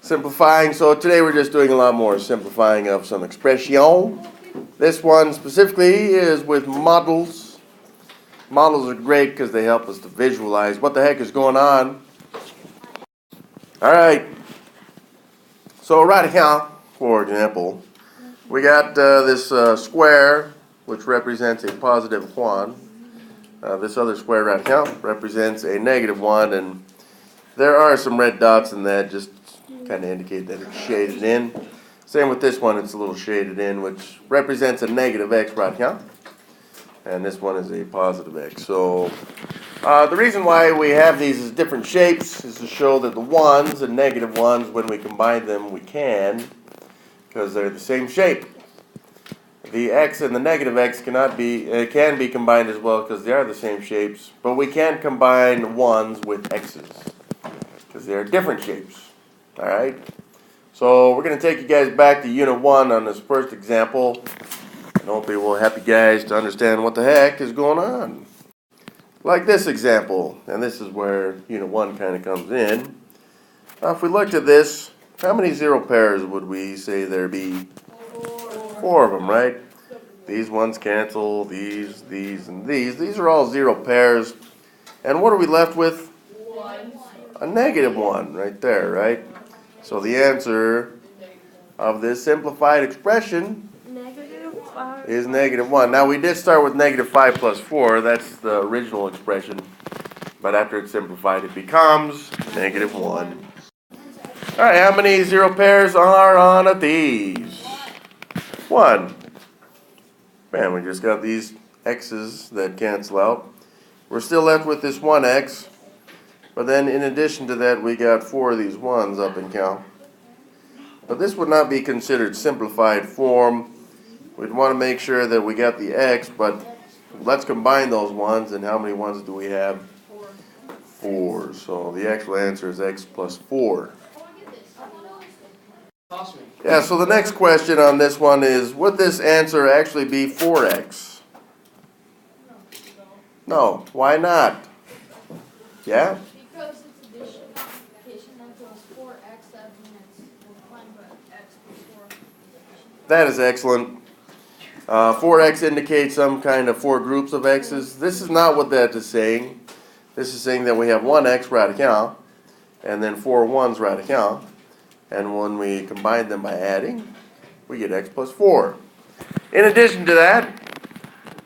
Simplifying. So today we're just doing a lot more simplifying of some expression. This one specifically is with models. Models are great because they help us to visualize what the heck is going on. All right. So right here, for example, we got this square, which represents a positive 1. This other square right here represents a negative 1, and there are some red dots in that just kind of indicate that it's shaded in. Same with this one, it's a little shaded in, which represents a negative x right here. And this one is a positive x. So the reason why we have these as different shapes is to show that the 1s and negative 1s, when we combine them, we can, because they're the same shape. The x and the negative x can be combined as well because they are the same shapes, but we can't combine 1s with x's because they're different shapes. All right? So we're going to take you guys back to Unit 1 on this first example, and hopefully we'll help you guys to understand what the heck is going on. Like this example, and this is where Unit 1 kind of comes in. If we looked at this, how many zero pairs would we say there be? 4 of them, right? These ones cancel, these, and these. These are all 0 pairs. And what are we left with? A negative 1 right there, right? So the answer of this simplified expression is negative 1. Now we did start with negative 5 plus 4. That's the original expression. But after it's simplified, it becomes negative 1. All right, how many 0 pairs are on these? 1. Bam, we just got these x's that cancel out. We're still left with this 1x. But then in addition to that, we got 4 of these 1s up in count. But this would not be considered simplified form. We'd want to make sure that we got the x, but let's combine those 1s. And how many 1s do we have? 4. So the actual answer is x plus 4. Yeah, so the next question on this one is, would this answer actually be 4x? No. Why not? Yeah? Because it's addition. That goes 4x, that means it's 1, but x plus 4. That is excellent. 4x indicates some kind of 4 groups of x's. This is not what that is saying. This is saying that we have 1x right here, and then 4 1s right here. And when we combine them by adding, we get x plus 4. In addition to that,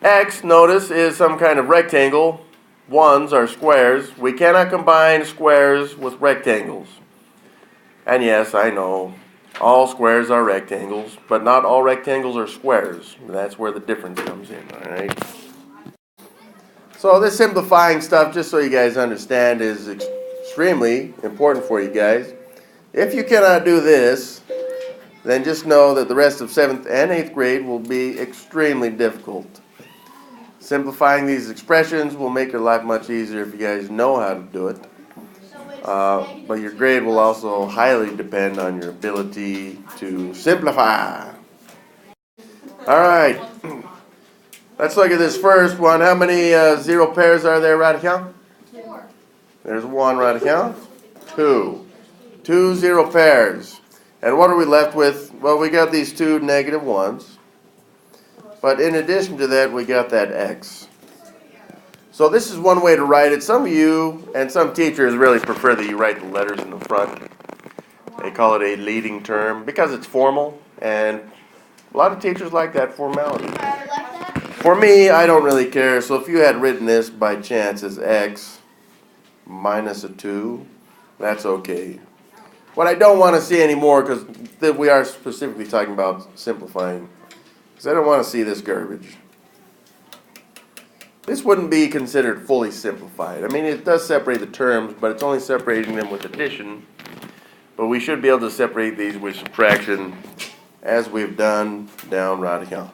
x, notice, is some kind of rectangle. 1s are squares. We cannot combine squares with rectangles. And yes, I know, all squares are rectangles, but not all rectangles are squares. That's where the difference comes in, all right? So this simplifying stuff, just so you guys understand, is extremely important for you guys. If you cannot do this, then just know that the rest of 7th and 8th grade will be extremely difficult. Simplifying these expressions will make your life much easier if you guys know how to do it. But your grade will also highly depend on your ability to simplify. All right. Let's look at this first one. How many 0 pairs are there right here? 4. There's 1 right here. 2. 2 0 pairs. And what are we left with? Well, we got these 2 negative 1s. But in addition to that, we got that x. So this is one way to write it. Some of you and some teachers really prefer that you write the letters in the front. They call it a leading term because it's formal. And a lot of teachers like that formality. For me, I don't really care. So if you had written this by chance as x minus a 2, that's okay. What I don't want to see anymore, because we are specifically talking about simplifying, because I don't want to see this garbage. This wouldn't be considered fully simplified. I mean, it does separate the terms, but it's only separating them with addition. But we should be able to separate these with subtraction, as we've done down right here.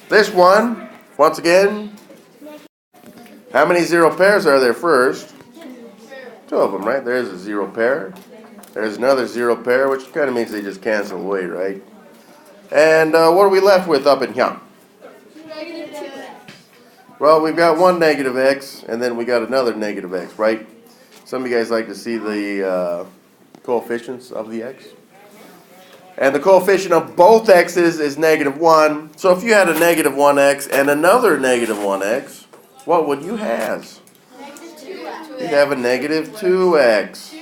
This one, once again, how many 0 pairs are there first? 2 of them, right? There's a 0 pair. There's another 0 pair, which kind of means they just cancel away, right? And what are we left with up in here? Negative 2x. Well, we've got 1 negative x, and then we got another negative x, right? Some of you guys like to see the coefficients of the x. And the coefficient of both x's is -1. So if you had a -1x and another -1x, what would you have? You'd have a -2x.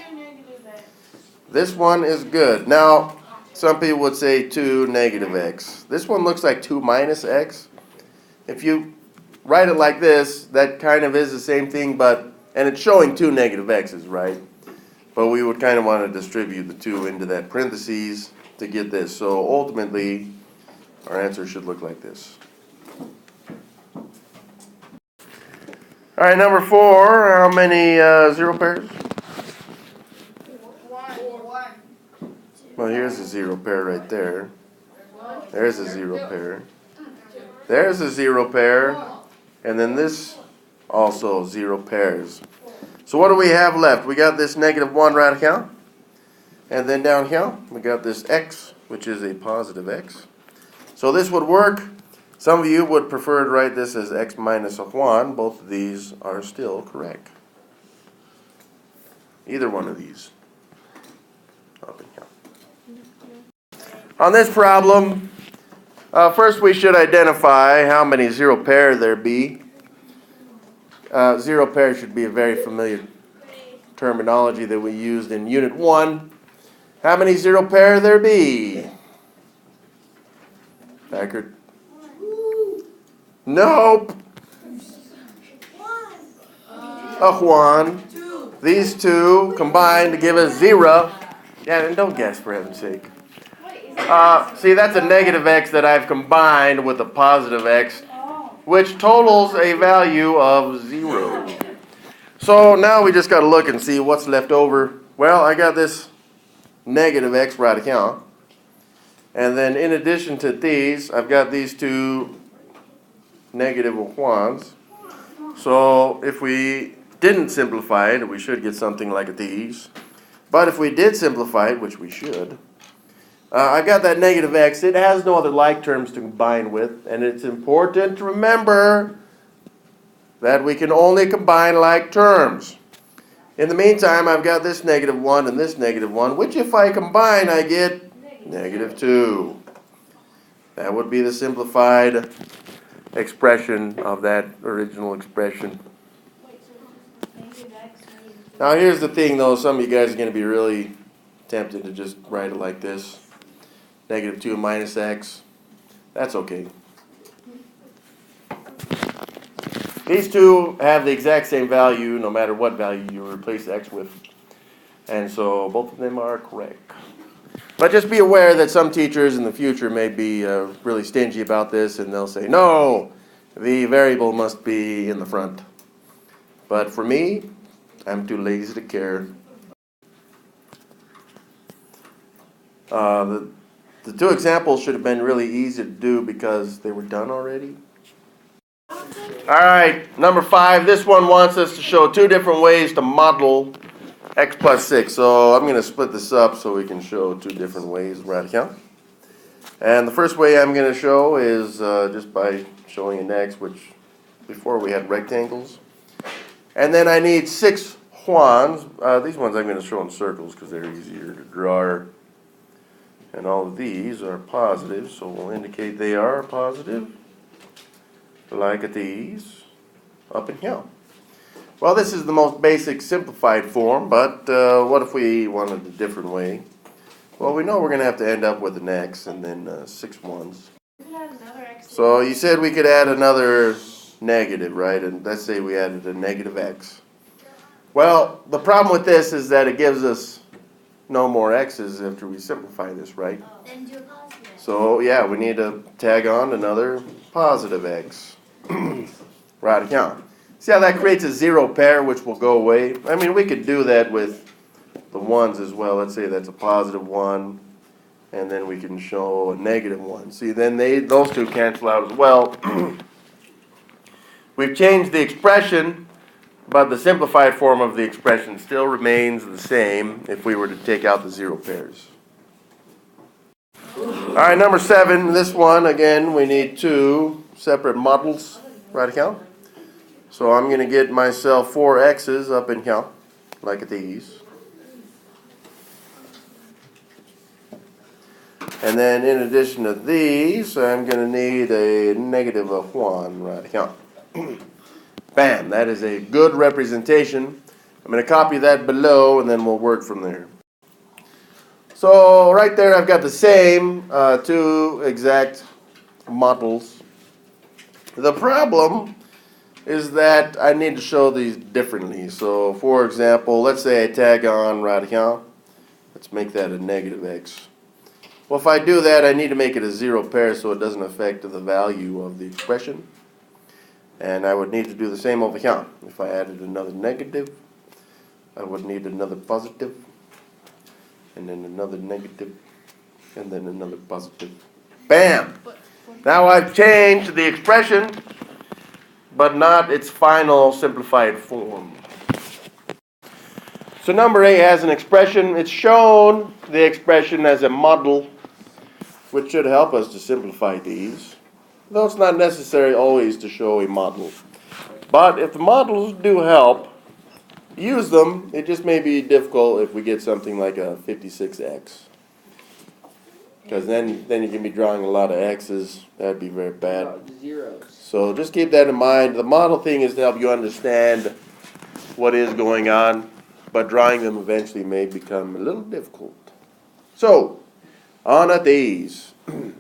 This one is good. Now, some people would say 2 -x. This one looks like 2 minus x. If you write it like this, that kind of is the same thing, and it's showing 2 x's, right? But we would kind of want to distribute the 2 into that parentheses to get this. So ultimately, our answer should look like this. All right, number 4, how many 0 pairs? Well, here's a 0 pair right there. There's a 0 pair. There's a 0 pair. And then this also 0 pairs. So what do we have left? We got this -1 right here. And then down here, we got this x, which is a positive x. So this would work. Some of you would prefer to write this as x minus 1. Both of these are still correct. Either one of these. Up in here. On this problem, first we should identify how many 0 pair there be. 0 pair should be a very familiar terminology that we used in Unit 1. How many 0 pair there be? Packard? Nope. A 1. These two combine to give us 0. Yeah, and don't guess for heaven's sake. See, that's a -x that I've combined with a positive x, which totals a value of 0. So now we just got to look and see what's left over. Well, I got this -x right here. And then in addition to these, I've got these two -1s. So if we didn't simplify it, we should get something like these. But if we did simplify it, which we should, I've got that -x. It has no other like terms to combine with. And it's important to remember that we can only combine like terms. In the meantime, I've got this -1 and this -1, which if I combine, I get -2. That would be the simplified expression of that original expression. Now here's the thing though, some of you guys are going to be really tempted to just write it like this. -2 minus x. That's okay. These two have the exact same value no matter what value you replace x with. And so both of them are correct. But just be aware that some teachers in the future may be really stingy about this and they'll say, no, the variable must be in the front. But for me, I'm too lazy to care. The two examples should have been really easy to do because they were done already. All right, number 5. This one wants us to show 2 different ways to model x plus 6. So I'm going to split this up so we can show 2 different ways right here. And the first way I'm going to show is just by showing an x, which before we had rectangles. And then I need 6 ones. These ones I'm going to show in circles because they're easier to draw. And all of these are positive, so we'll indicate they are positive. Like these, up in here. Well, this is the most basic simplified form, but what if we wanted a different way? Well, we know we're going to have to end up with an x and then 6 ones. So you said we could add another negative, right? And let's say we added a -x. Well, the problem with this is that it gives us no more x's after we simplify this, right? Then do a positive. So, yeah, we need to tag on another positive x. Right here. See how that creates a 0 pair, which will go away? I mean, we could do that with the ones as well. Let's say that's a positive 1, and then we can show a -1. See, then those two cancel out as well. We've changed the expression, but the simplified form of the expression still remains the same if we were to take out the 0 pairs. All right, number 7. This one, again, we need 2 separate models right here. So I'm going to get myself 4 x's up in here, like these. And then in addition to these, I'm going to need a negative of 1 right here. Bam, that is a good representation. I'm going to copy that below and then we'll work from there. So right there I've got the same two exact models. The problem is that I need to show these differently. So for example, let's say I tag on right here. Let's make that a negative x. Well, if I do that, I need to make it a zero pair so it doesn't affect the value of the expression. And I would need to do the same over here. If I added another negative, I would need another positive, and then another negative, and then another positive. Bam! Now I've changed the expression, but not its final simplified form. So number 8 has an expression. It's shown the expression as a model, which should help us to simplify these. Though it's not necessary always to show a model. But if the models do help, use them. It just may be difficult if we get something like a 56x. Because then you can be drawing a lot of x's. That'd be very bad. Zeros. So just keep that in mind. The model thing is to help you understand what is going on. But drawing them eventually may become a little difficult. So, on at these.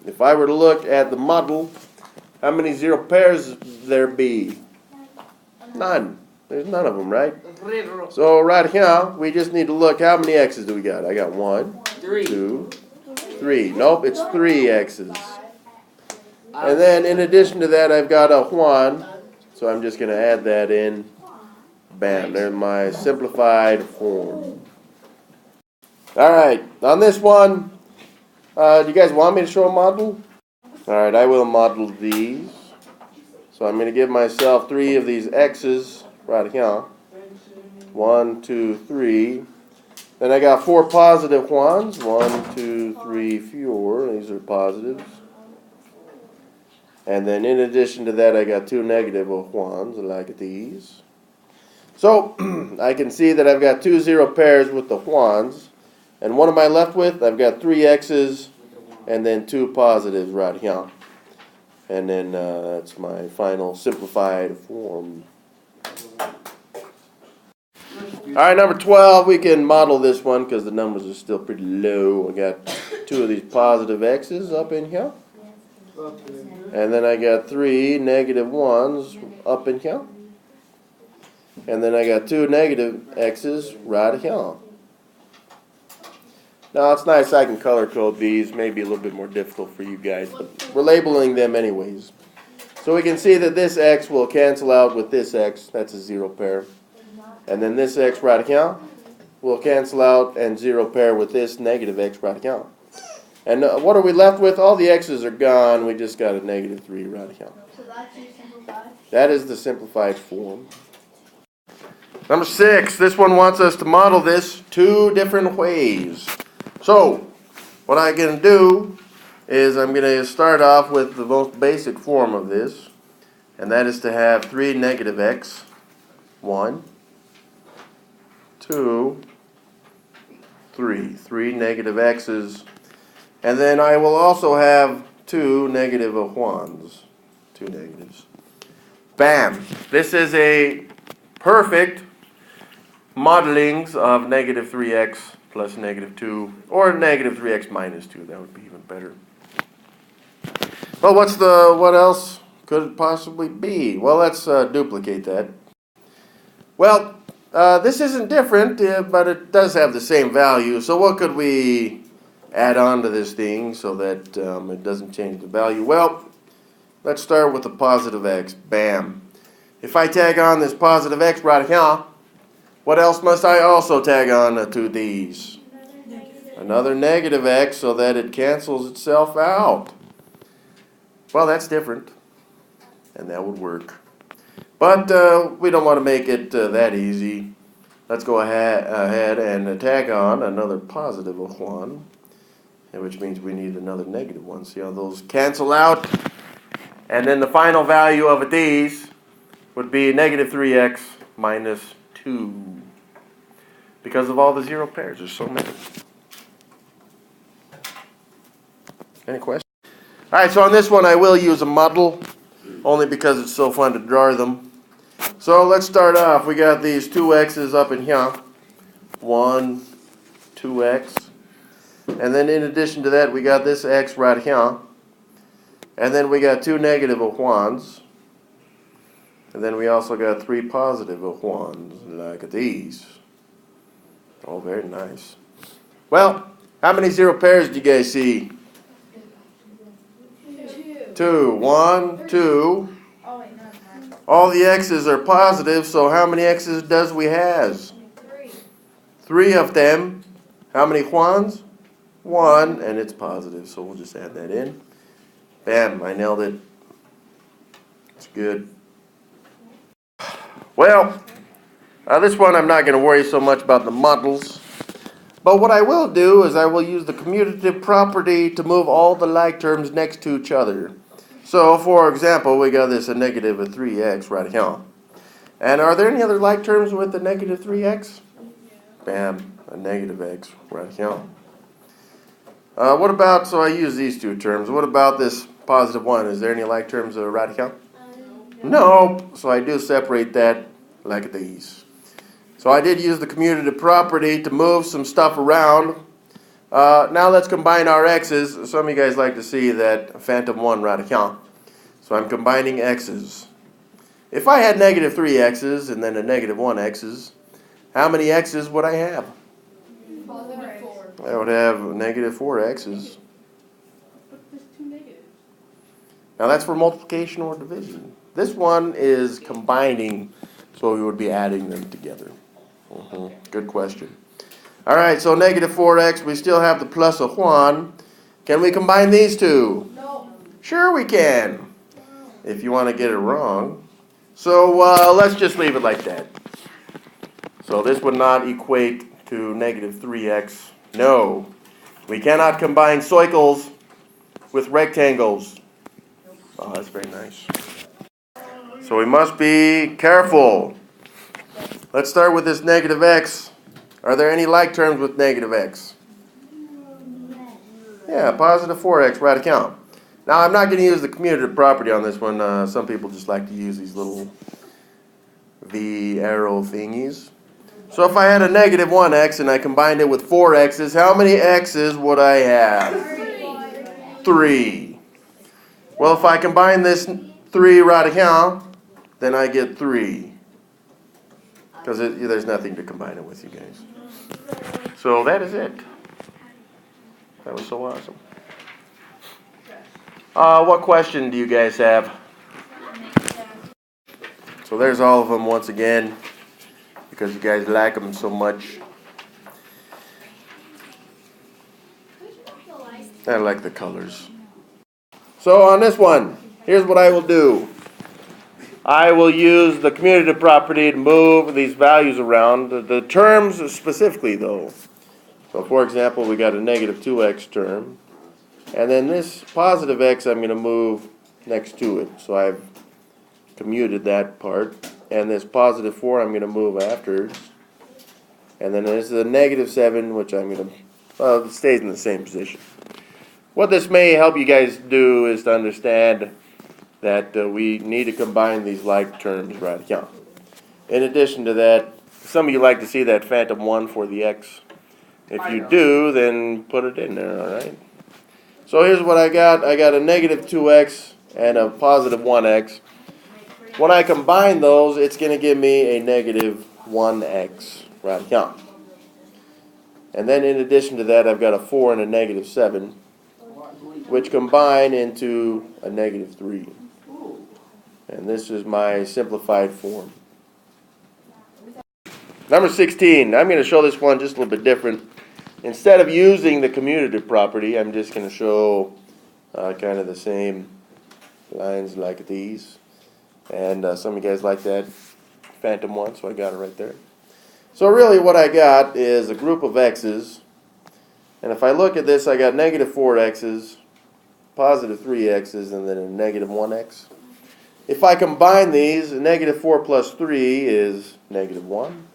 If I were to look at the model, how many zero pairs there be? None. There's none of them, right? So right here, we just need to look, how many x's do we got? I got 1, 2, 3. Nope, it's 3 x's. And then in addition to that, I've got a 1. So I'm just going to add that in. Bam, there's my simplified form. Alright, on this one, do you guys want me to show a model? Alright, I will model these. So I'm going to give myself 3 of these x's right here. 1, 2, 3. Then I got 4 positive ones. 1, 2, 3, 4. These are positives. And then in addition to that, I got 2 negative ones like these. So I can see that I've got 2 zero pairs with the ones. And what am I left with? I've got 3 x's and then 2 positives right here. And then that's my final simplified form. Alright, number 12, we can model this one because the numbers are still pretty low. I got 2 of these positive x's up in here. And then I got 3 negative ones up in here. And then I got 2 negative x's right here. Now it's nice I can color code these, maybe a little bit more difficult for you guys, but we're labeling them anyways. So we can see that this x will cancel out with this x, that's a zero pair. And then this x right here will cancel out and zero pair with this negative x right here. And what are we left with? All the x's are gone, we just got a negative 3 right here. So that's your simplified? That is the simplified form. Number 6, this one wants us to model this 2 different ways. So, what I'm going to do is I'm going to start off with the most basic form of this, and that is to have 3 negative x. 1, 2, 3. 3 negative x's. And then I will also have 2 negative ones. 2 negatives. Bam! This is a perfect modelings of negative 3x plus negative 2, or negative 3x minus 2. That would be even better. Well, what else could it possibly be? Well, let's duplicate that. Well, this isn't different, but it does have the same value. So what could we add on to this thing so that it doesn't change the value? Well, let's start with the positive x. Bam. If I tag on this positive x right here, what else must I also tag on to these? Another negative x so that it cancels itself out. Well, that's different, and that would work. But we don't want to make it that easy. Let's go ahead and tag on another positive 1, which means we need another negative 1. See how those cancel out? And then the final value of these would be negative 3x minus 2. Because of all the zero pairs, there's so many. Any questions? All right, so on this one I will use a model, only because it's so fun to draw them. So let's start off. We got these two x's up in here. 1, 2x. And then in addition to that, we got this x right here. And then we got two negative of 1's. And then we also got three positive of 1's, like these. Oh, very nice. Well, how many zero pairs do you guys see? 2. 1, 2. Oh, wait, no, it's not. All the x's are positive, so how many x's does we have? 3. 3 of them. How many 1's? 1, and it's positive, so we'll just add that in. Bam, I nailed it. It's good. Well, this one I'm not going to worry so much about the models. But what I will do is I will use the commutative property to move all the like terms next to each other. So, for example, we got this a negative of 3x right here. And are there any other like terms with the negative 3x? Bam, a negative x right here. What about, so I use these two terms. What about this positive 1? Is there any like terms right here? No, so I do separate that like these. So I did use the commutative property to move some stuff around. Now let's combine our x's. Some of you guys like to see that phantom 1 right here. So I'm combining x's. If I had negative 3 x's and then a negative 1 x's, how many x's would I have? 4. I would have negative 4 x's. But there's 2 negatives. Now that's for multiplication or division. This one is combining, so we would be adding them together. Good question. All right, so negative 4x, we still have the plus of 1. Can we combine these two? No. Sure we can, if you want to get it wrong. So let's just leave it like that. So this would not equate to negative 3x. No, we cannot combine circles with rectangles. Oh, that's very nice. So we must be careful. Let's start with this negative x. Are there any like terms with negative x? Yeah, positive 4x, right account. Now I'm not going to use the commutative property on this one. Some people just like to use these little V arrow thingies. So if I had a negative 1x and I combined it with 4 x's, how many x's would I have? 3. Well, if I combine this 3 right here, then I get 3. Because there's nothing to combine it with, you guys. So that is it. That was so awesome. What question do you guys have? So there's all of them once again, because you guys like them so much. I like the colors. So on this one, here's what I will do. I will use the commutative property to move these values around. The terms specifically, though. So for example, we got a negative 2x term. And then this positive x I'm going to move next to it. So I've commuted that part. And this positive 4 I'm going to move after. And then there's the negative 7, which I'm going to, well, it stays in the same position. What this may help you guys do is to understand that we need to combine these like terms right here. In addition to that, some of you like to see that phantom 1 for the x. If you do, then put it in there, all right? So here's what I got. I got a negative 2x and a positive 1x. When I combine those, it's going to give me a negative 1x right here. And then in addition to that, I've got a 4 and a negative 7, which combine into a negative 3. And this is my simplified form. Number 16. I'm going to show this one just a little bit different. Instead of using the commutative property, I'm just going to show kind of the same lines like these. And some of you guys like that phantom 1, so I got it right there. So really what I got is a group of x's. And if I look at this, I got negative 4x's, positive 3x's, and then a negative 1x. If I combine these, negative 4 plus 3 is negative 1.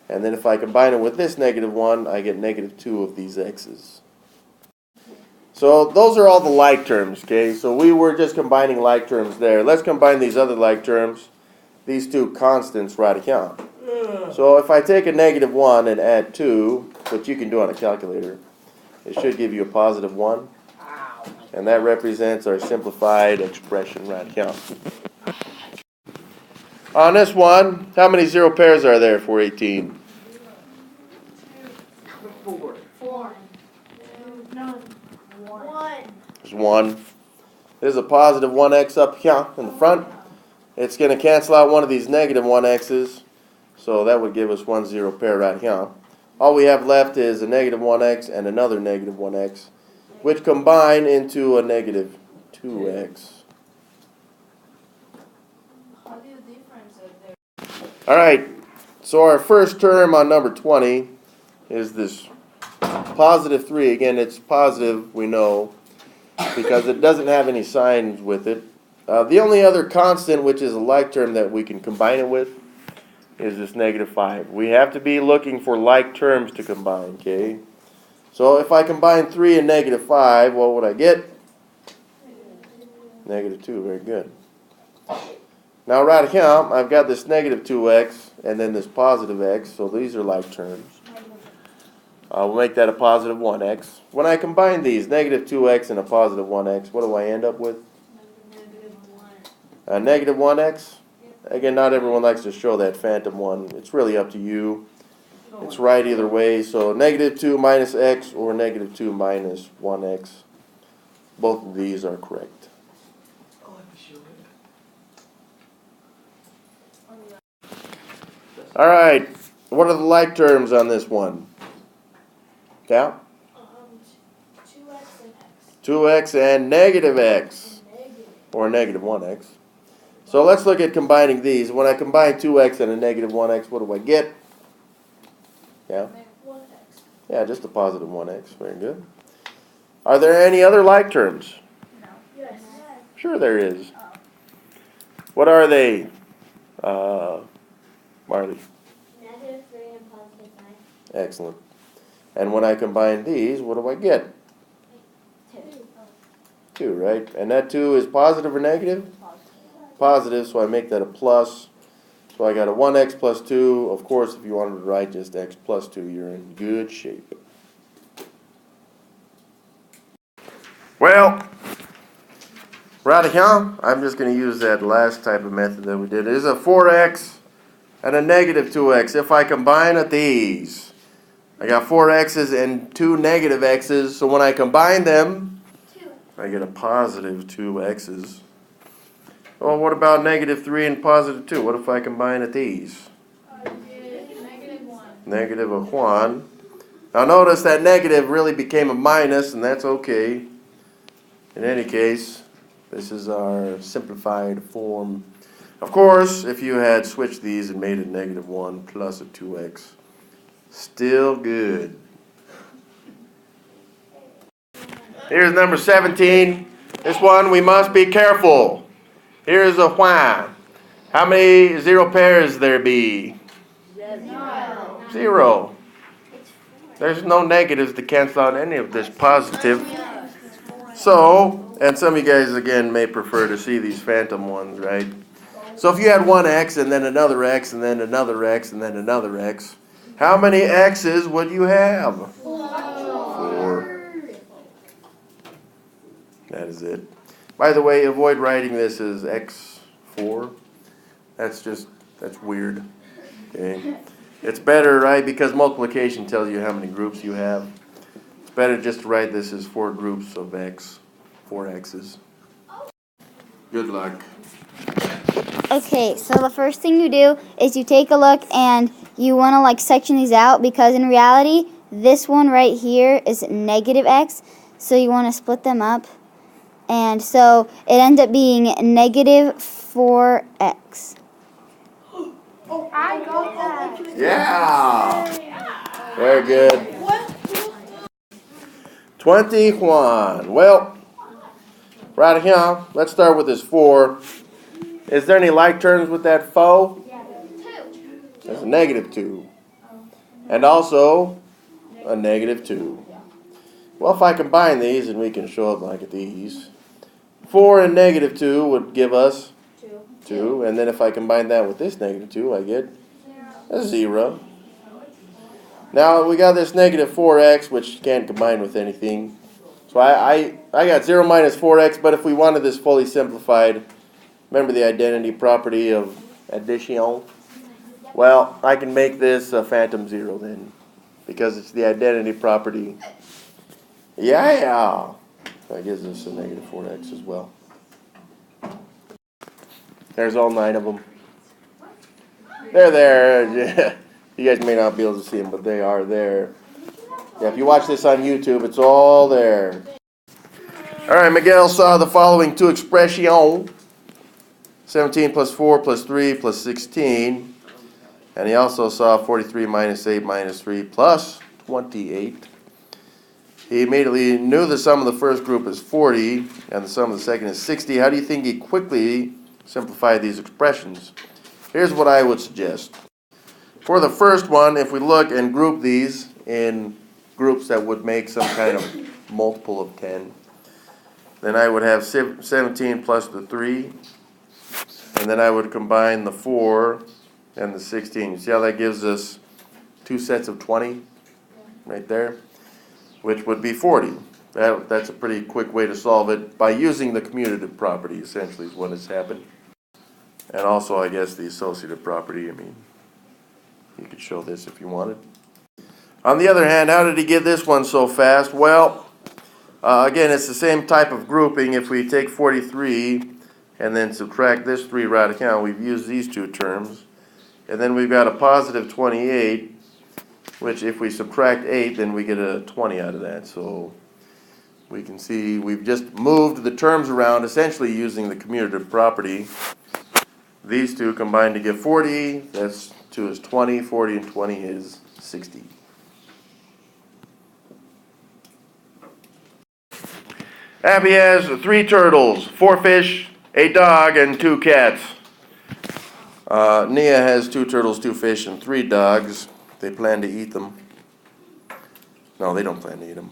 And then if I combine it with this negative 1, I get negative 2 of these x's. So those are all the like terms, okay? So we were just combining like terms there. Let's combine these other like terms, these two constants right here. So if I take a -1 and add 2, which you can do on a calculator, it should give you a +1. And that represents our simplified expression right here. On this one, how many zero pairs are there for 18? 4. None. 1. There's 1. There's a +1x up here in the front. It's going to cancel out one of these -1x's. So that would give us 1 zero pair right here. All we have left is a -1x and another -1x, which combine into a -2x. All right, so our first term on number 20 is this +3. Again, it's positive, we know, because it doesn't have any signs with it. The only other constant, which is a like term that we can combine it with, is this -5. We have to be looking for like terms to combine, okay? So if I combine 3 and -5, what would I get? -2, very good. Now right here, I've got this -2x and then this +x, so these are like terms. We'll make that a +1x. When I combine these, -2x and a +1x, what do I end up with? A -1x? Again, not everyone likes to show that phantom one. It's really up to you. It's right either way. So -2 minus x or -2 minus 1x. Both of these are correct. All right. What are the like terms on this one? Yeah? 2x and x. 2x and -x. Or -1x. So let's look at combining these. When I combine 2x and a -1x, what do I get? Yeah? 1x. Yeah, just a +1x. Very good. Are there any other like terms? No. Yes. Sure there is. What are they, Marley? -3 and +5. Excellent. And when I combine these, what do I get? 2. 2, right? And that 2 is positive or negative? Positive, so I make that a plus. So I got a 1x plus 2. Of course, if you wanted to write just x plus 2, you're in good shape. Well, right here, I'm just going to use that last type of method that we did. It is a 4x and a -2x. If I combine at these, I got 4 x's and 2 negative x's. So when I combine them, I get a +2 x's. Well, what about -3 and +2? What if I combine at these? -1. Now notice that negative really became a minus, and that's okay. In any case, this is our simplified form. Of course, if you had switched these and made it -1 plus a 2x, still good. Here's number 17. This one, we must be careful. Here's a why. How many zero pairs there be? 0. There's no negatives to cancel out any of this positive. So, and some of you guys, again, may prefer to see these phantom ones, right? So if you had one x and then another x and then another x and then another x, how many x's would you have? 4. That is it. By the way, avoid writing this as x4. That's weird. Okay. It's better, right, because multiplication tells you how many groups you have. It's better just to write this as 4 groups of x, 4 x's. Good luck. Okay, so the first thing you do is you take a look and you want to like section these out, because in reality, this one right here is -x. So you want to split them up. And so it ends up being -4x. Oh, I got that. Yeah. Very good. 21. Well, right here, let's start with this 4. Is there any like terms with that 4? There's a -2. And also a -2. Well, if I combine these, and we can show it like these, 4 and negative 2 would give us 2. And then if I combine that with this negative 2, I get a 0. Now we got this negative 4x, which can't combine with anything. So I got 0 minus 4x, but if we wanted this fully simplified, remember the identity property of addition? Well, I can make this a phantom 0 then, because it's the identity property. Yeah. That gives us a negative 4x as well. There's all 9 of them. They're there. You guys may not be able to see them, but they are there. Yeah, if you watch this on YouTube, it's all there. All right, Miguel saw the following two expressions. 17 plus 4 plus 3 plus 16. And he also saw 43 minus 8 minus 3 plus 28. He immediately knew the sum of the first group is 40 and the sum of the second is 60. How do you think he quickly simplified these expressions? Here's what I would suggest. For the first one, if we look and group these in groups that would make some kind of multiple of 10, then I would have 17 plus the 3, and then I would combine the 4 and the 16. You see how that gives us 2 sets of 20 right there, which would be 40. That's a pretty quick way to solve it by using the commutative property, essentially, is what has happened. And also, I guess, the associative property. I mean, you could show this if you wanted. On the other hand, how did he get this one so fast? Well, again, it's the same type of grouping. If we take 43 and then subtract this 3 radicand, we've used these two terms. And then we've got a positive 28, which if we subtract 8, then we get a 20 out of that. So we can see we've just moved the terms around, essentially using the commutative property. These two combine to give 40. That's 2 is 20. 40 and 20 is 60. Abby has 3 turtles, 4 fish, a dog, and 2 cats. Nia has 2 turtles, 2 fish, and 3 dogs. They plan to eat them. No, they don't plan to eat them.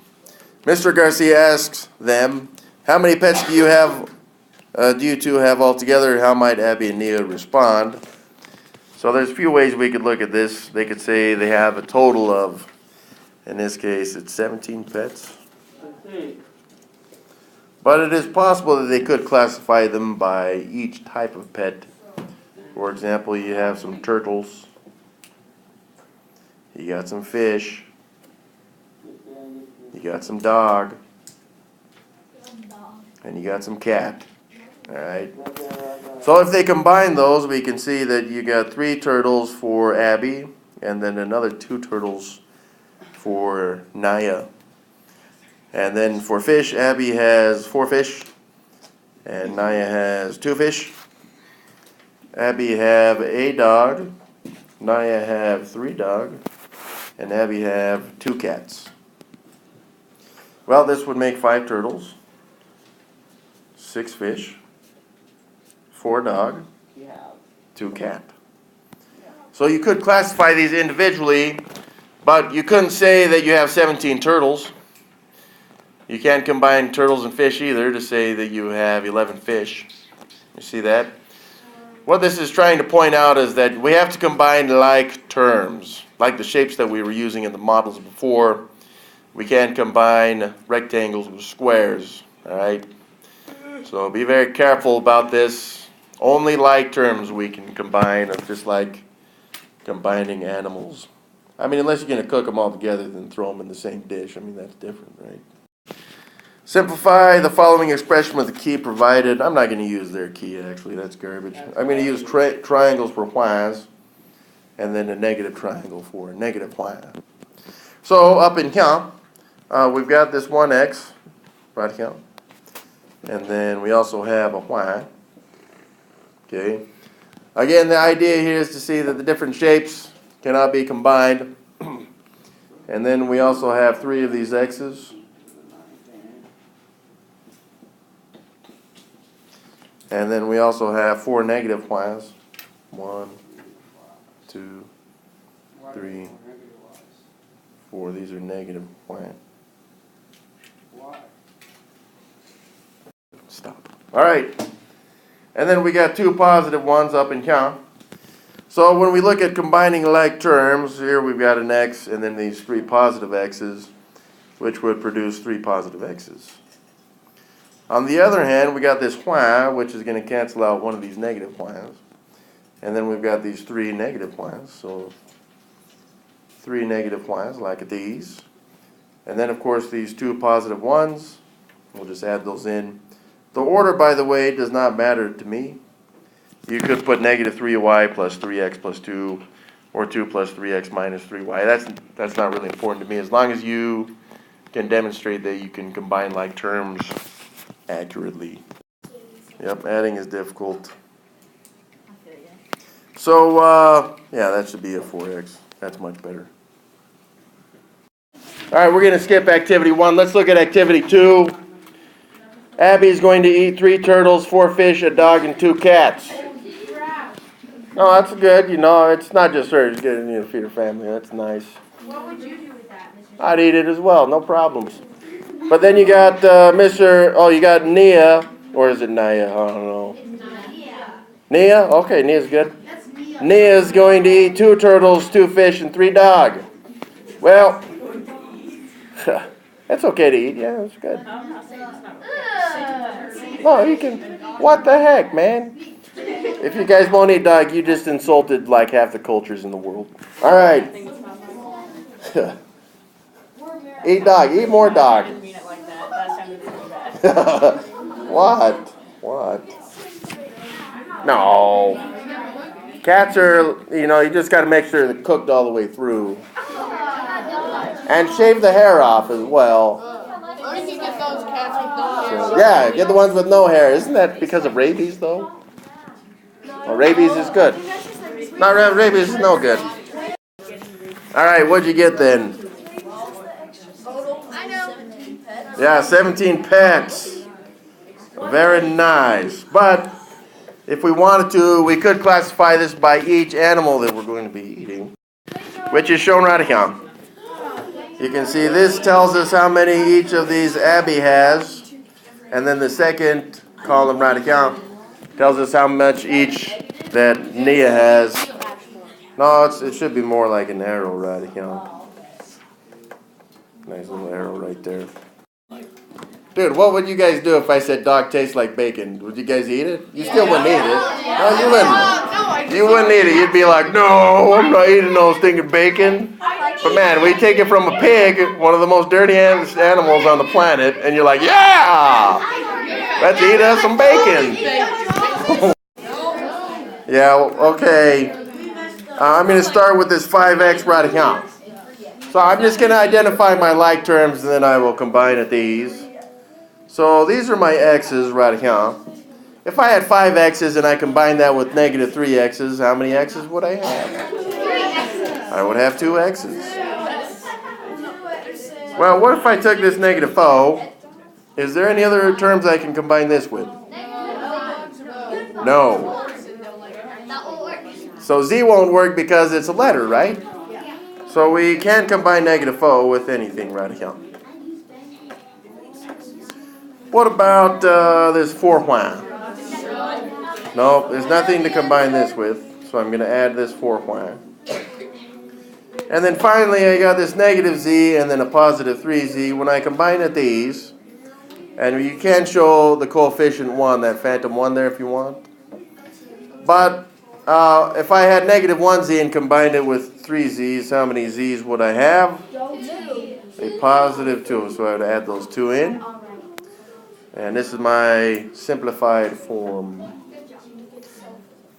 Mr. Garcia asks them, how many pets do you have? Do you two have altogether? How might Abby and Nia respond? So there's a few ways we could look at this. They could say they have a total of, in this case, it's 17 pets. But it is possible that they could classify them by each type of pet. For example, you have some turtles. You got some fish. You got some dog. And you got some cat. Alright. So if they combine those, we can see that you got 3 turtles for Abby, and then another 2 turtles for Naya. And then for fish, Abby has 4 fish, and Naya has 2 fish. Abby have a dog, Naya have 3 dogs, and Abby have 2 cats. Well, this would make 5 turtles, 6 fish, 4 dog, 2 cat. So you could classify these individually, but you couldn't say that you have 17 turtles. You can't combine turtles and fish either to say that you have 11 fish. You see that? What this is trying to point out is that we have to combine like terms, like the shapes that we were using in the models before. We can't combine rectangles with squares, all right? So be very careful about this. Only like terms we can combine, just like combining animals. I mean, unless you're going to cook them all together, then throw them in the same dish. I mean, that's different, right? Simplify the following expression with the key provided. I'm not going to use their key, actually. That's garbage. I'm going to use triangles for whys, and then a negative triangle for negative why. So up in here, we've got this 1x right here. And then we also have a y. Okay. Again, the idea here is to see that the different shapes cannot be combined. And then we also have 3 of these x's. And then we also have 4 negative y's. 1, 2, 3, 4. These are negative y. Stop. All right. And then we got two positive ones up in here. So when we look at combining like terms, here we've got an x and then these three positive x's, which would produce three positive x's. On the other hand, we got this y, which is going to cancel out one of these negative y's. And then we've got these three negative y's, so three negative y's like these. And then, of course, these two positive ones, we'll just add those in. The order, by the way, does not matter to me. You could put negative 3y plus 3x plus 2, or 2 plus 3x minus 3y. That's not really important to me, as long as you can demonstrate that you can combine like terms accurately. Yep, adding is difficult. So, yeah, that should be a 4x. That's much better. All right, we're going to skip activity 1. Let's look at activity 2. Abby's going to eat 3 turtles, 4 fish, a dog, and 2 cats. No, that's good. You know, it's not just her. She's getting to feed her family. That's nice. What would you do with that, Mr. I'd eat it as well. No problems. But then you got you got Nia. Or is it Nia? I don't know. Nia? Okay, Nia's good. Nia's going to eat 2 turtles, 2 fish, and 3 dog. Well, that's okay to eat. Yeah, it's good. No, you can. What the heck, man? If you guys won't eat dog, you just insulted like half the cultures in the world. All right. Eat dog. Eat more dog. What? No. Cats are, you just got to make sure they're cooked all the way through. And shave the hair off as well. Or you can get those cats with no hair. Yeah, get the ones with no hair. Isn't that because of rabies, though? Well, rabies is good. Rabies is no good. All right, what'd you get then? I know. Yeah, 17 pets. Very nice. But if we wanted to, we could classify this by each animal that we're going to be eating, which is shown right here. You can see this tells us how many each of these Abby has, and then the second column right here tells us how much each that Nia has. No, it should be more like an arrow right here. Nice little arrow right there. Dude, what would you guys do if I said dog tastes like bacon? Would you guys eat it? You still wouldn't eat it. No, you wouldn't. You wouldn't eat it. You'd be like, no, I'm not eating no stinking bacon. But man, we take it from a pig, one of the most dirtiest animals on the planet, and you're like, yeah, let's eat us some bacon. Yeah, okay. I'm going to start with this 5x right here. So I'm just going to identify my like terms, and then I will combine at these. So these are my x's right here. If I had 5 x's and I combined that with negative 3 x's, how many x's would I have? I would have 2 x's. Well, what if I took this negative 4? Is there any other terms I can combine this with? No. So z won't work because it's a letter, right? So we can't combine negative 4 with anything right here. What about this 4y? No, there's nothing to combine this with, so I'm going to add this 4y. And then finally, I got this negative z and then a positive 3z. When I combine at these, and you can show the coefficient 1, that phantom 1 there if you want. But if I had negative 1z and combined it with 3 z's, how many z's would I have? A positive 2, so I would add those 2 in. And this is my simplified form.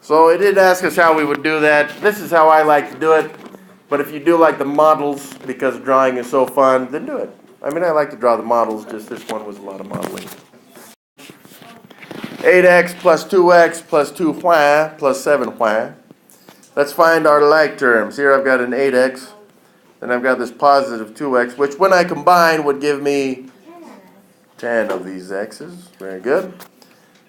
So it did ask us how we would do that. This is how I like to do it. But if you do like the models, because drawing is so fun, then do it. I mean, I like to draw the models, just this one was a lot of modeling. 8x plus 2x plus 2y plus 7y. Let's find our like terms. Here I've got an 8x, then I've got this positive 2x, which when I combine would give me 10 of these x's. Very good.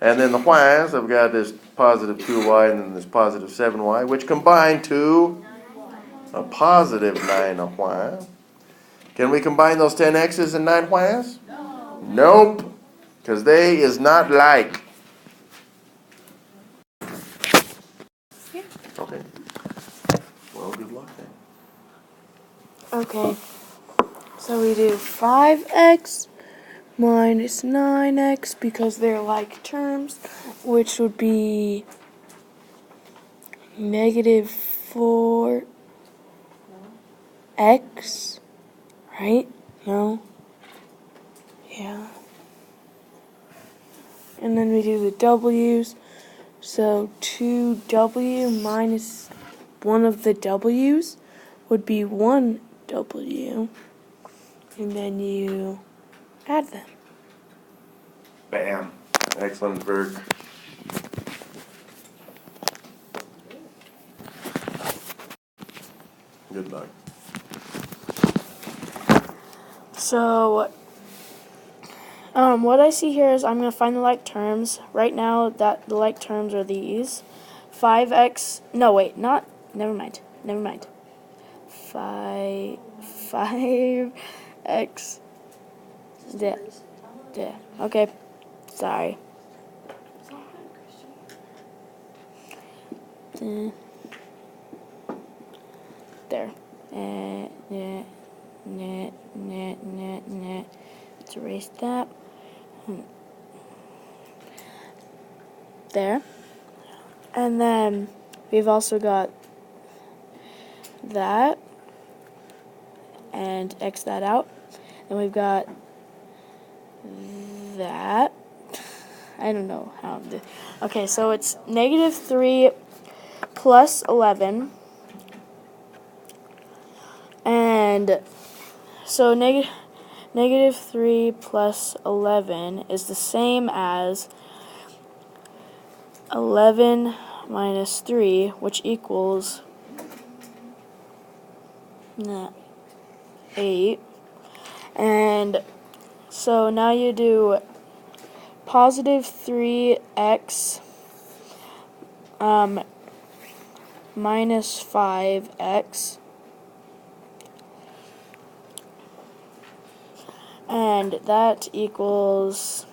And then the y's, I've got this positive 2y and then this positive 7y, which combine to a positive 9y. Can we combine those 10 x's and 9 y's? Nope. Because they is not like. Okay. Well, good luck then. Okay. So we do 5x minus 9x because they're like terms, which would be negative 4x, right? No? Yeah. And then we do the w's. So 2w minus one of the w's would be 1w. And then you add them. Bam. Excellent work. Good luck. So, what I see here is I'm going to find the like terms. Right now, that the like terms are these. 5x, no wait, never mind. 5x, okay, sorry. There. Let's erase that. There. And then we've also got that. And X that out. And we've got that. I don't know how I'm doing. Okay, so it's negative 3 plus 11. And so negative 3 plus 11 is the same as 11 minus 3, which equals 8. And so now you do positive 3x minus 5x. And that equals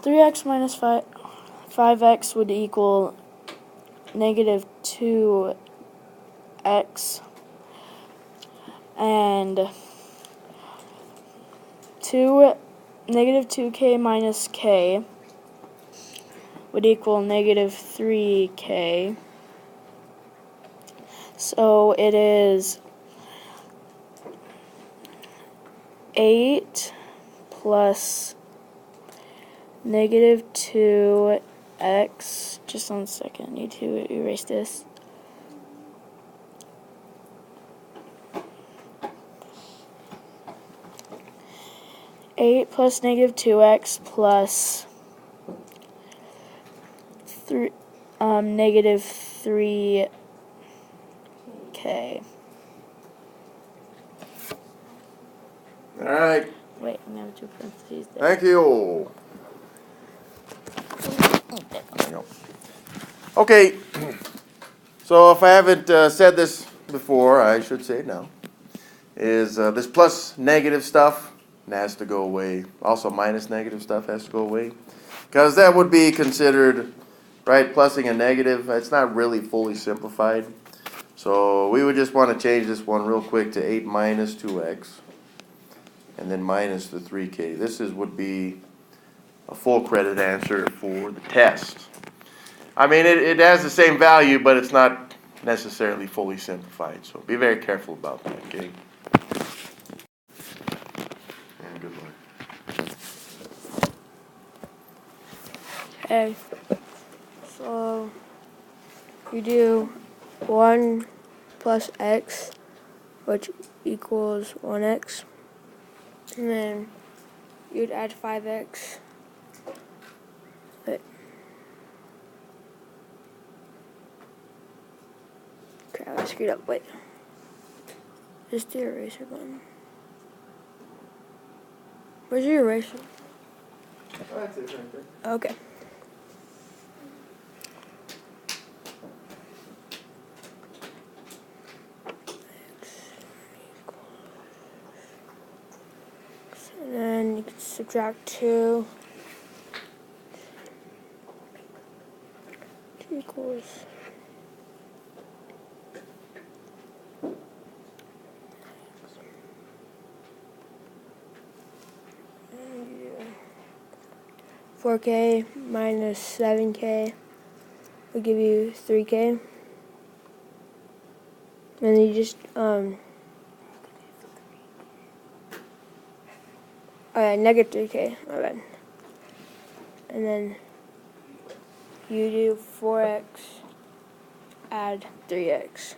3x minus 5x would equal negative 2x. And negative 2k minus k would equal negative 3k. So it is 8 plus negative 2x. Just 1 second, I need to erase this. Eight plus negative 2x plus negative 3k. All right. Wait, I'm going to have two parentheses there. Thank you. There you go. Okay. So if I haven't said this before, I should say it now. Is this plus negative stuff has to go away. Also minus negative stuff has to go away. Because that would be considered, right, plusing a negative. It's not really fully simplified. So we would just want to change this one real quick to 8 minus 2x. And then minus the 3k. This would be a full credit answer for the test. I mean, it has the same value, but it's not necessarily fully simplified. So be very careful about that, okay? And good luck. Okay, so you do 1 plus x, which equals 1x, and then you'd add 5x. Wait. Crap, I screwed up. Wait. Just the eraser button. Where's your eraser? Oh, that's it right there. Okay. subtract 2. 2 equals. And 4k minus 7k will give you 3k. And you just negative 3k, my bad. And then you do 4x, add 3x.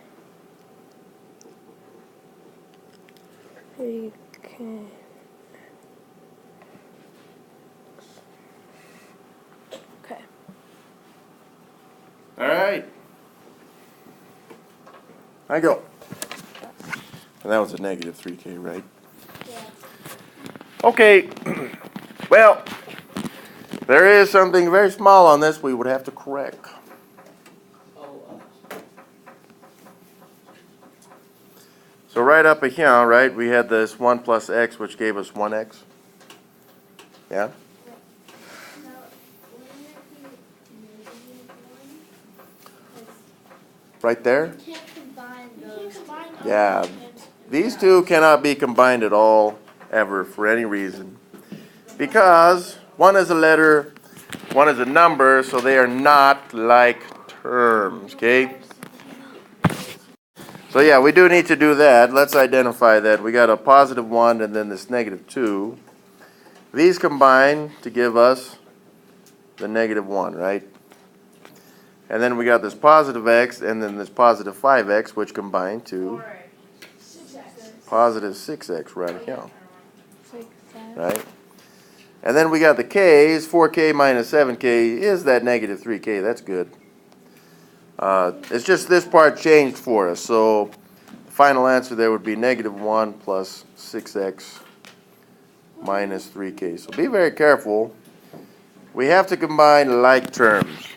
3k. Okay. All right. I go. And that was a negative 3k, right? Okay. Well, there is something very small on this we would have to correct. So right up here, right, we had this 1 plus x, which gave us 1x. Yeah? Right there? You can't combine those. Yeah. These two cannot be combined at all, ever, for any reason. Because one is a letter, one is a number, so they are not like terms, okay? So yeah, we do need to do that. Let's identify that. We got a positive 1 and then this negative 2. These combine to give us the negative 1, right? And then we got this positive x and then this positive 5x, which combine to positive 6x right here. Right? And then we got the k's. 4k minus 7k is that negative 3k. That's good. It's just this part changed for us. So the final answer there would be negative 1 plus 6x minus 3k. So be very careful. We have to combine like terms.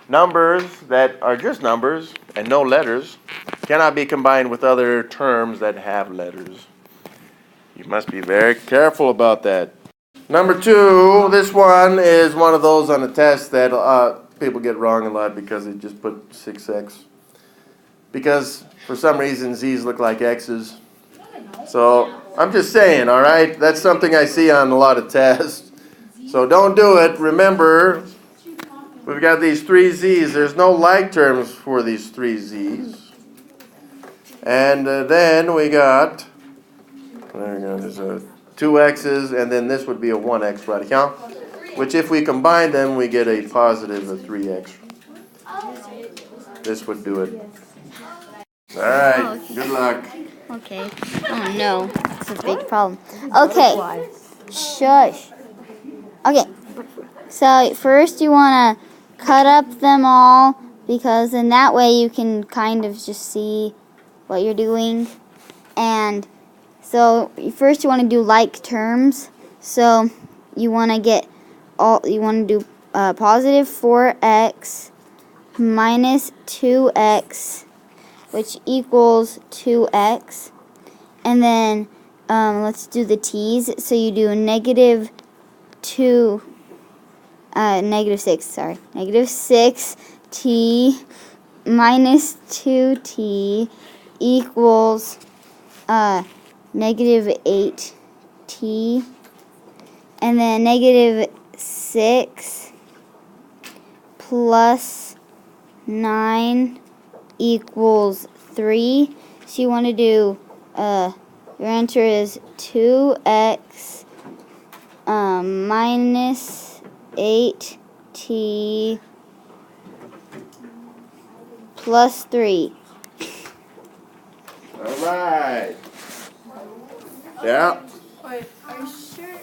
Numbers that are just numbers and no letters cannot be combined with other terms that have letters. You must be very careful about that. Number 2, this one is one of those on the test that people get wrong a lot because they just put 6x. Because for some reason z's look like x's. So I'm just saying, all right? That's something I see on a lot of tests. So don't do it. Remember, we've got these 3 z's. There's no like terms for these 3 z's. And then we got, there we go, there's 2 x's, and then this would be a 1x right here, which if we combine them, we get a positive 3x. This would do it. All right, good luck. Okay. Oh no, it's a big problem. Okay. Shush. Okay. So first you want to cut up them all because in that way you can kind of just see what you're doing. And so first you want to do like terms. So you want to get all, you want to do positive 4x minus 2x, which equals 2x. And then let's do the t's. So you do negative 6t minus 2t equals negative 8t, and then negative 6 plus 9 equals 3. So you want to do, your answer is 2x minus 8t plus 3. All right. Yeah. Wait, are you sure?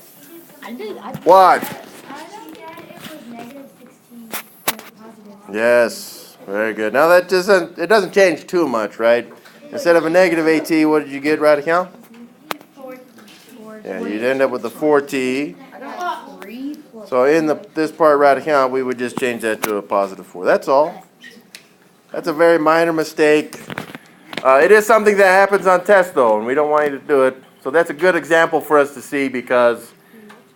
What? I don't get it was negative 16 positive. Yes, very good. Now that doesn't change too much, right? Instead of a negative 8t, what did you get right here? 4. Yeah, you'd end up with a 4t. So in this part right here, we would just change that to a positive 4. That's all. That's a very minor mistake. It is something that happens on tests, though, and we don't want you to do it. So that's a good example for us to see because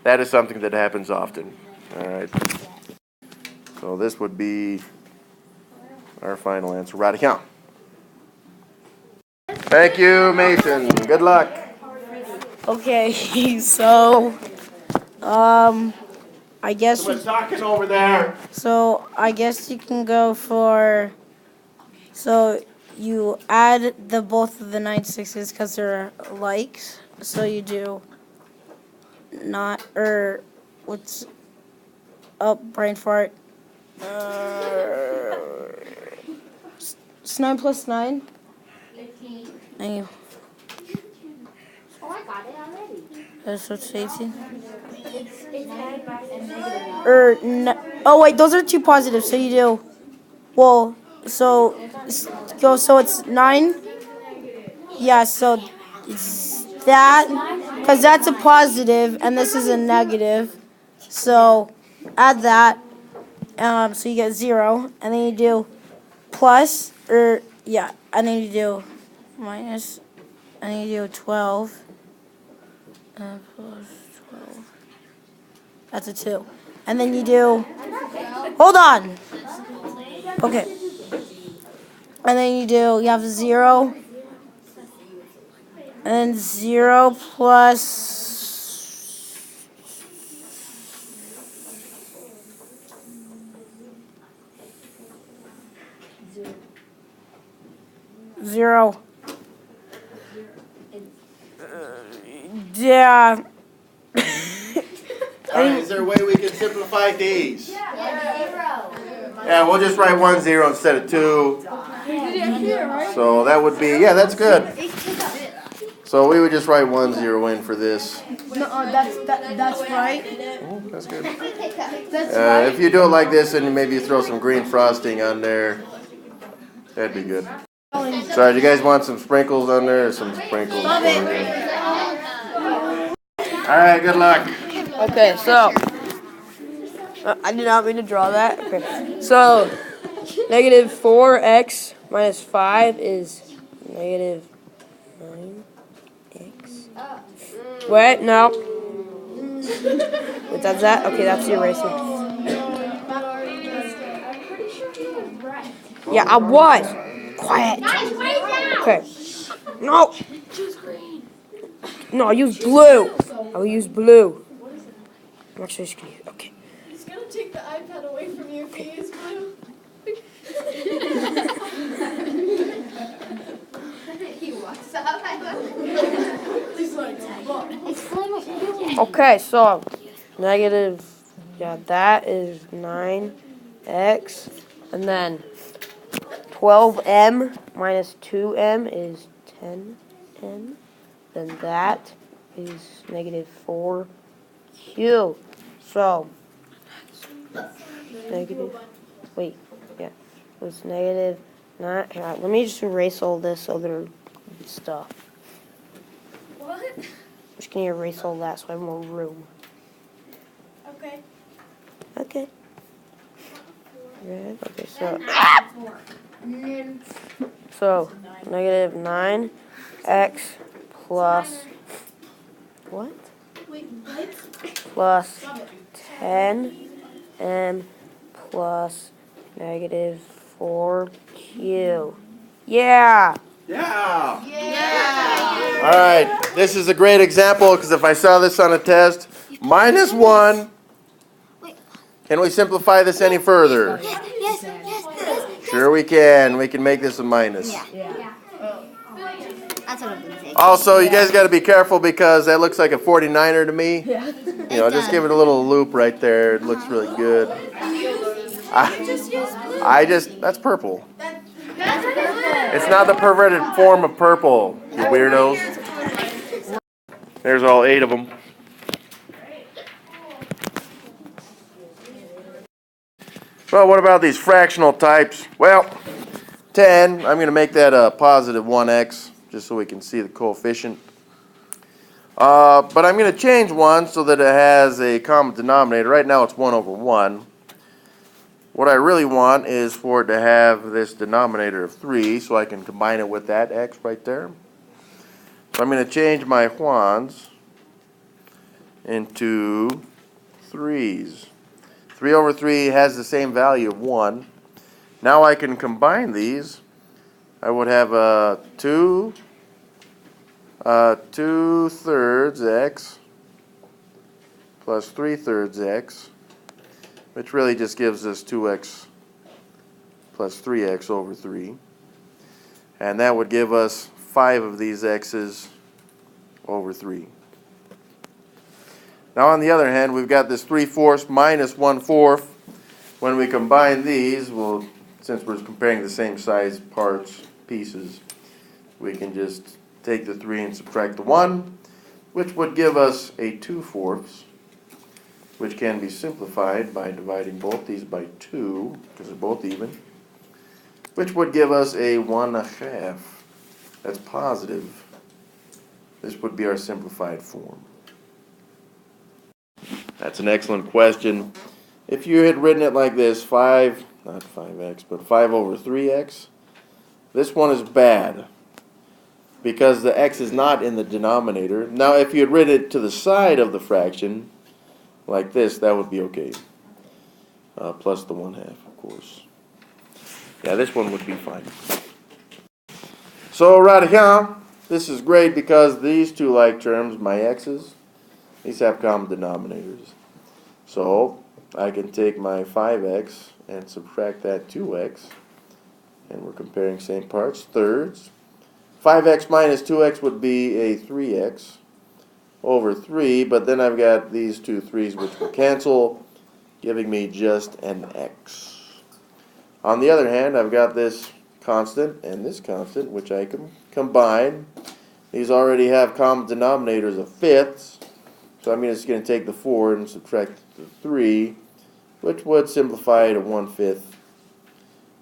That is something that happens often. All right. So this would be our final answer, right account. Thank you, Mason. Good luck. Okay, so, I guess Someone's talking over there. I guess you can go for, so you add the both of the 9 6s because they're likes. So you do not, or what's up, brain fart. It's 9 plus 9. 15. Thank you. Oh, I got it already. So it's 18. It's and negative 9. Oh wait, those are two positives. So you do, well, so so it's 9. Yeah, so it's that, because that's a positive and this is a negative. So add that. So you get 0, and then you do plus, yeah, and then you do minus, and then you do 12. Plus 12. That's a 2. And then you do, hold on. Okay. And then you have 0. And then 0 plus 0. Yeah. All right, is there a way we can simplify these? Yeah, 0. Yeah, we'll just write 1 0 instead of 2. So that would be, yeah, that's good. So we would just write 1 0 in for this. No, that's right. Oh, that's good. That's right. If you do it like this and maybe you throw some green frosting on there, that'd be good. Sorry, do you guys want some sprinkles on there or some sprinkles? All right, good luck. Okay, so I did not mean to draw that. Okay, so negative 4x minus 5 is negative 9x. Wait, no. Wait, that's that? Okay, that's the eraser. Yeah, I was. Quiet. Okay. No. No, I use blue. I will use blue. I'm actually just gonna use, okay. He's gonna take the iPad away from you if you use blue. He walks out. He's like, Okay, so negative, yeah, that is 9x, and then 12m minus 2m is 10m, then that is negative 4q. So, negative, wait, yeah, it was negative 9, here, let me just erase all this other stuff. what? I'm just gonna erase all that so I have more room. Okay. Okay. Red. Okay, so negative 9x plus what? Wait, what? Plus 10m plus negative 4q. Yeah. Yeah. Yeah. All right, this is a great example because if I saw this on a test, -1. Can we simplify this any further? Yes. Sure we can. We can make this a minus. Yeah. That's what I'm gonna say. Also, you guys got to be careful because that looks like a 49er to me. You know, just give it a little loop right there. It looks really good. That's purple. It's not the perverted form of purple, you weirdos. There's all 8 of them. Well, what about these fractional types? Well, 10, I'm going to make that a positive 1x, just so we can see the coefficient. But I'm going to change 1 so that it has a common denominator. Right now it's 1 over 1. What I really want is for it to have this denominator of 3, so I can combine it with that x right there. So I'm going to change my Juans into 3's. 3 over 3 has the same value of 1. Now I can combine these. I would have 2 thirds x plus 3 thirds x, which really just gives us 2x plus 3x over 3. And that would give us 5 of these x's over 3. Now on the other hand, we've got this 3/4 minus 1/4. When we combine these, well, since we're comparing the same size parts, pieces, we can just take the 3 and subtract the 1, which would give us a 2/4, which can be simplified by dividing both these by 2, because they're both even, which would give us a 1/2. That's positive. This would be our simplified form. That's an excellent question. If you had written it like this, 5, not 5x, but 5 over 3x, this one is bad because the x is not in the denominator. Now, if you had written it to the side of the fraction, like this, that would be okay. Plus the 1/2, of course. Yeah, this one would be fine. So right here, this is great because these two like terms, my x's, these have common denominators. So I can take my 5x and subtract that 2x, and we're comparing same parts, thirds. 5x minus 2x would be a 3x over 3, but then I've got these two 3's which will cancel, giving me just an x. On the other hand, I've got this constant and this constant, which I can combine. These already have common denominators of fifths, so I'm just going to take the 4 and subtract the 3, which would simplify to 1/5,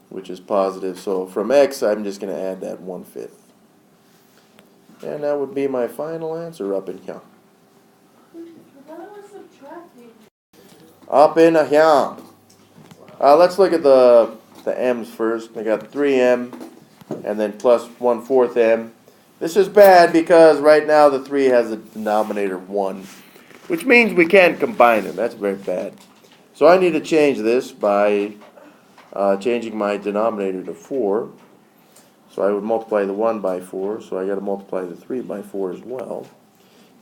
which is positive. So from x, I'm just going to add that 1/5. And that would be my final answer up in here. Up in here. Let's look at the m's first. I got 3m and then plus 1/4 m. This is bad because right now the 3 has a denominator of 1, which means we can't combine them. That's very bad. So I need to change this by changing my denominator to 4. So I would multiply the 1 by 4, so I got to multiply the 3 by 4 as well,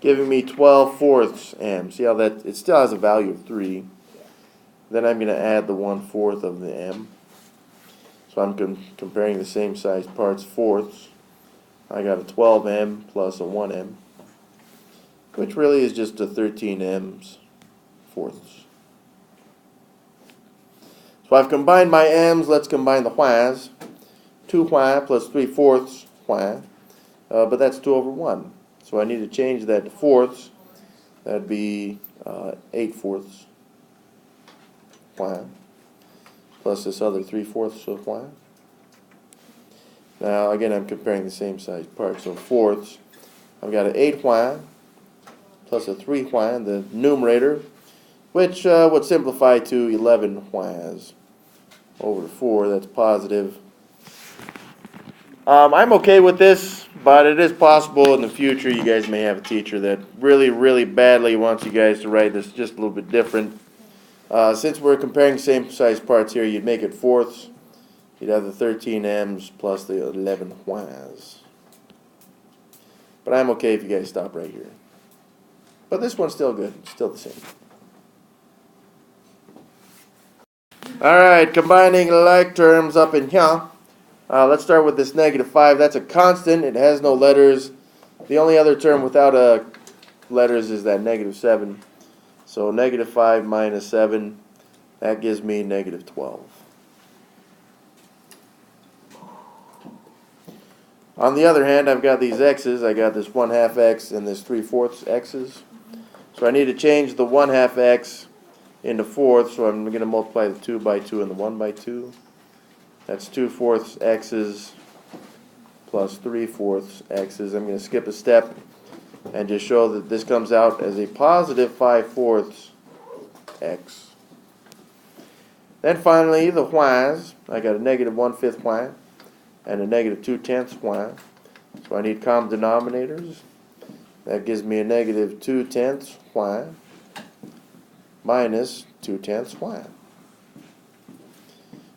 giving me 12/4 m. See how that, it still has a value of 3. Then I'm going to add the 1/4 of the m. So I'm comparing the same size parts, fourths. I got a 12m plus a 1m, which really is just a 13m's fourths. So I've combined my m's. Let's combine the whys. 2 why plus 3/4 why, but that's 2 over 1. So I need to change that to fourths. That'd be 8/4 why, plus this other 3/4 of why. Now again, I'm comparing the same size part, so fourths. I've got an 8 why plus a 3 why in the numerator, which would simplify to 11 whys over 4. That's positive. I'm okay with this, but it is possible in the future you guys may have a teacher that really, really badly wants you guys to write this just a little bit different. Since we're comparing same size parts here, you'd make it fourths. You'd have the 13 m's plus the 11 whys. But I'm okay if you guys stop right here. But this one's still good. It's still the same. Alright, combining like terms up in here. Let's start with this -5. That's a constant. It has no letters. The only other term without letters is that -7. So -5 minus 7, that gives me -12. On the other hand, I've got these x's. I got this 1/2 x and this 3/4 x's. So I need to change the 1/2 x into fourths. So I'm going to multiply the 2 by 2 and the 1 by 2. That's 2/4 x's plus 3/4 x's. I'm going to skip a step and just show that this comes out as a positive 5/4 x. Then finally, the whys. I got a -1/5 why and a -2/10 why. So I need common denominators. That gives me a negative 2/10 y minus 2/10 y,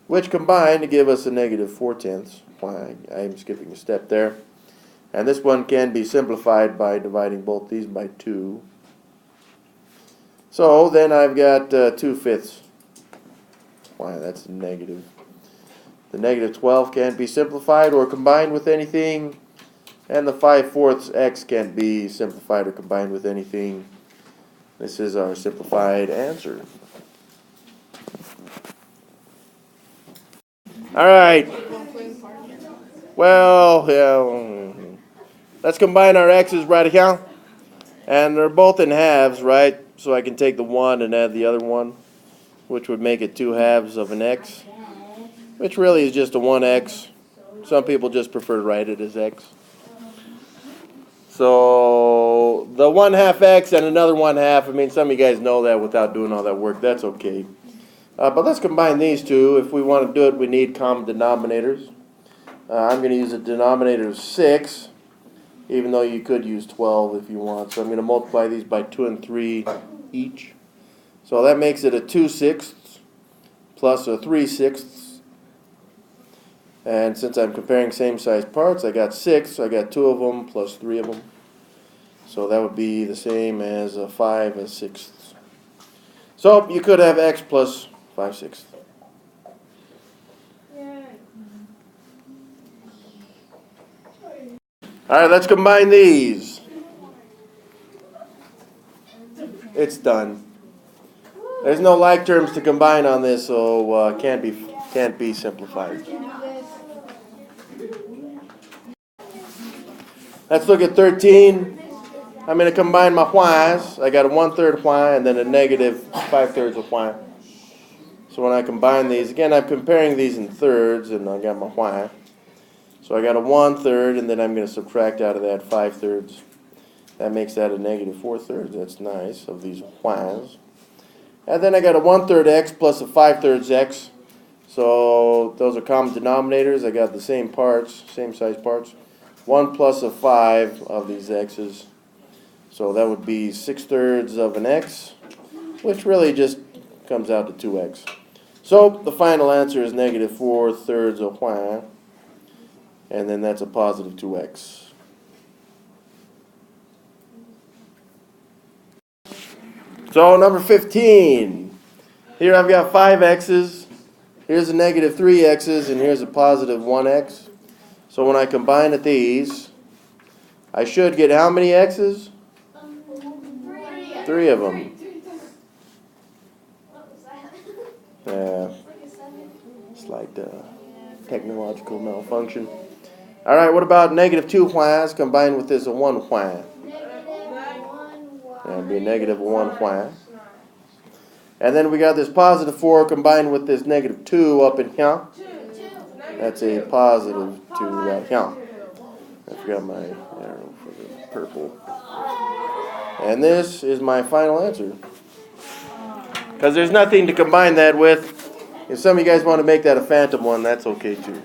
which combine to give us a negative 4/10 y. I'm skipping a step there. And this one can be simplified by dividing both these by 2. So then I've got 2/5 y. That's negative. The negative 12 can't be simplified or combined with anything. And the 5/4 x can't be simplified or combined with anything. This is our simplified answer. All right. Well, yeah. Let's combine our x's right here. And they're both in halves, right? So I can take the 1 and add the other one, which would make it 2 halves of an x, which really is just a 1x. Some people just prefer to write it as x. So the 1/2 x and another 1/2, I mean, some of you guys know that without doing all that work. That's okay. But let's combine these two. If we want to do it, we need common denominators. I'm going to use a denominator of 6, even though you could use 12 if you want. So I'm going to multiply these by 2 and 3 each. So that makes it a 2/6 plus a 3/6. And since I'm comparing same size parts, I got 6, so I got 2 of them plus 3 of them. So that would be the same as a 5/6. So you could have x plus 5/6. All right, let's combine these. It's done. There's no like terms to combine on this, so can't be simplified. Let's look at 13. I'm going to combine my y's. I got a 1/3 y and then a negative 5/3 of y. So when I combine these, again, I'm comparing these in thirds, and I got my y. So I got a 1/3, and then I'm going to subtract out of that 5/3. That makes that a negative 4/3. That's nice, of these y's. And then I got a 1/3 x plus a 5/3 x. So those are common denominators. I got the same parts, same size parts. 1 plus a 5 of these x's. So that would be 6/3 of an x, which really just comes out to 2x. So the final answer is negative 4/3 of y, and then that's a positive 2x. So number 15. Here I've got 5 x's. Here's a negative 3 x's, and here's a positive 1x. So when I combine at these, I should get how many x's? 3 of them. Slight technological malfunction. All right, what about negative 2 y's combined with this a 1 y? That'd be a negative 1 y. And then we got this positive 4 combined with this negative 2 up in here. That's a positive 2 right here. I forgot my arrow for the purple. And this is my final answer. Because there's nothing to combine that with. If some of you guys want to make that a phantom one, that's okay too.